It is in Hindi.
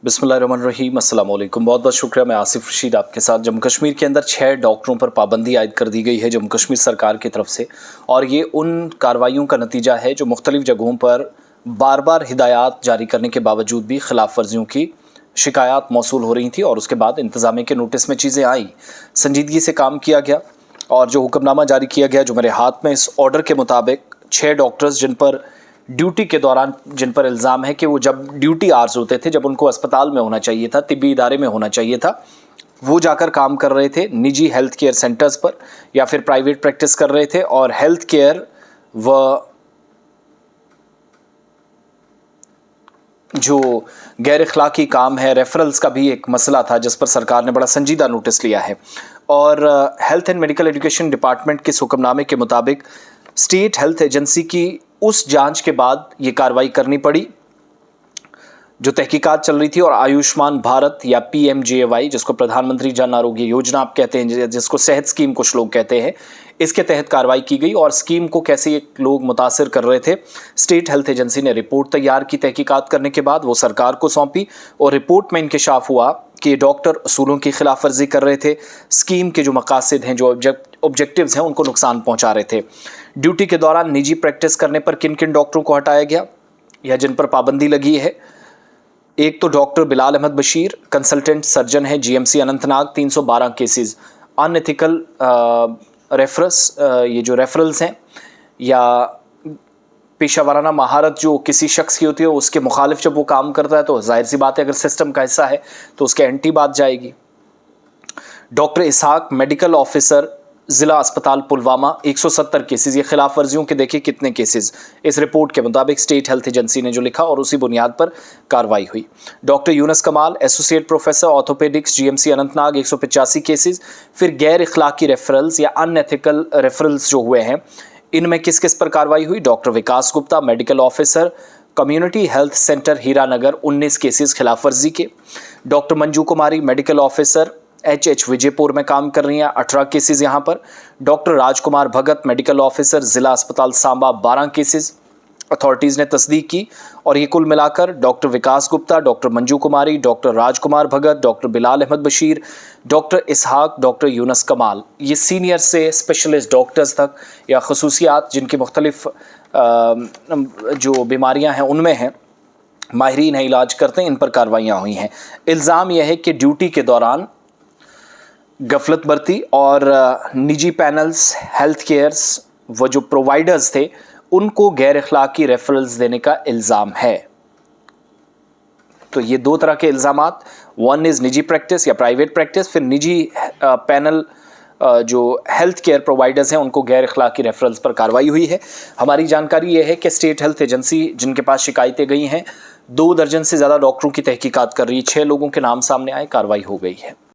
बिस्मिल्लाहिर्रहमानिर्रहीम, अस्सलाम वालेकुम। बहुत बहुत शुक्रिया। मैं आसिफ रशीद आपके साथ। जम्मू कश्मीर के अंदर 6 डॉक्टरों पर पाबंदी आयद कर दी गई है जम्मू कश्मीर सरकार की तरफ से, और ये उन कार्रवाइयों का नतीजा है जो मुख्तलिफ जगहों पर बार बार हिदायत जारी करने के बावजूद भी खिलाफ वर्जियों की शिकायत मौसूल हो रही थी, और उसके बाद इंतज़ामिया के नोटिस में चीज़ें आई, संजीदगी से काम किया गया और जो हुक्मनामा जारी किया गया, जो मेरे हाथ में इस ऑर्डर के मुताबिक 6 डॉक्टर्स जिन पर ड्यूटी के दौरान जिन पर इल्ज़ाम है कि वो जब ड्यूटी आवर्स होते थे, जब उनको अस्पताल में होना चाहिए था, तिब्बी इदारे में होना चाहिए था, वो जाकर काम कर रहे थे निजी हेल्थ केयर सेंटर्स पर या फिर प्राइवेट प्रैक्टिस कर रहे थे, और हेल्थ केयर व जो गैर अखलाकी काम है, रेफरल्स का भी एक मसला था जिस पर सरकार ने बड़ा संजीदा नोटिस लिया है। और health and medical education department के हुक्मनामे के मुताबिक स्टेट हेल्थ एजेंसी की उस जांच के बाद ये कार्रवाई करनी पड़ी जो तहकीकात चल रही थी, और आयुष्मान भारत या PMJAY, जिसको प्रधानमंत्री जन आरोग्य योजना आप कहते हैं, जिसको सेहत स्कीम कुछ लोग कहते हैं, इसके तहत कार्रवाई की गई। और स्कीम को कैसे ये लोग मुतासिर कर रहे थे, स्टेट हेल्थ एजेंसी ने रिपोर्ट तैयार की। तहकीकात करने के बाद वो सरकार को सौंपी, और रिपोर्ट में इंकशाफ हुआ कि डॉक्टर असूलों की खिलाफ वर्जी कर रहे थे, स्कीम के जो मकासद हैं, जो ऑब्जेक्टिव्स हैं, उनको नुकसान पहुंचा रहे थे। ड्यूटी के दौरान निजी प्रैक्टिस करने पर किन किन डॉक्टरों को हटाया गया या जिन पर पाबंदी लगी है? एक तो doctor Bilal Ahmad Bashir, consultant surgeon है, GMC Anantnag, 312 cases unethical referrals, ये जो रेफरल्स हैं या पेशा वाराना महारत जो किसी शख्स की होती है, उसके मुखालिफ जब वो काम करता है तो जाहिर सी बात है अगर सिस्टम का हिस्सा है तो उसके एंटी बात जाएगी। डॉक्टर इसहाक, मेडिकल ऑफिसर, ज़िला अस्पताल पुलवामा, 170 केसेस। ये खिलाफ वर्जियों के देखिए कितने केसेस इस रिपोर्ट के मुताबिक स्टेट हेल्थ एजेंसी ने जो लिखा, और उसी बुनियाद पर कार्रवाई हुई। Doctor Yunus Kamal, associate professor orthopaedics, GMC Anantnag, 185 cases. फिर गैर इखलाकी रेफरल्स या अनएथिकल रेफरल्स जो हुए हैं, इनमें किस किस पर कार्रवाई हुई? Doctor Vikas Gupta, medical officer, community health centre Hiranagar, 19 cases खिलाफ वर्जी के। Doctor Manju Kumari, medical officer, HH Vijaypur में काम कर रही हैं, 18 केसेस यहाँ पर। Doctor Rajkumar Bhagat, medical officer, ज़िला अस्पताल सांबा, 12 केसेस अथॉरिटीज़ ने तस्दीक की। और ये कुल मिलाकर डॉक्टर विकास गुप्ता, डॉक्टर मंजू कुमारी, डॉक्टर राजकुमार भगत, डॉक्टर बिलाल अहमद बशीर, डॉक्टर इसहाक, डॉक्टर यूनुस कमाल, ये सीनियर से स्पेशलिस्ट डॉक्टर्स तक या खसूसियात जिनकी मुख्तलिफ जो बीमारियाँ हैं उनमें हैं, माहिरीन हैं, इलाज करते हैं, इन पर कार्रवाइयाँ हुई हैं। इल्ज़ाम यह है कि ड्यूटी के दौरान गफलत बरती और निजी पैनल्स, हेल्थ केयर्स व जो प्रोवाइडर्स थे उनको गैर अखलाकी रेफरल्स देने का इल्ज़ाम है। तो ये 2 तरह के इल्ज़ामात, वन इज़ निजी प्रैक्टिस या प्राइवेट प्रैक्टिस, फिर निजी पैनल जो हेल्थ केयर प्रोवाइडर्स हैं उनको गैर अखलाकी रेफरल्स पर कार्रवाई हुई है। हमारी जानकारी ये है कि स्टेट हेल्थ एजेंसी जिनके पास शिकायतें गई हैं, 2 दर्जन से ज़्यादा डॉक्टरों की तहकीकात कर रही है। 6 लोगों के नाम सामने आए, कार्रवाई हो गई है।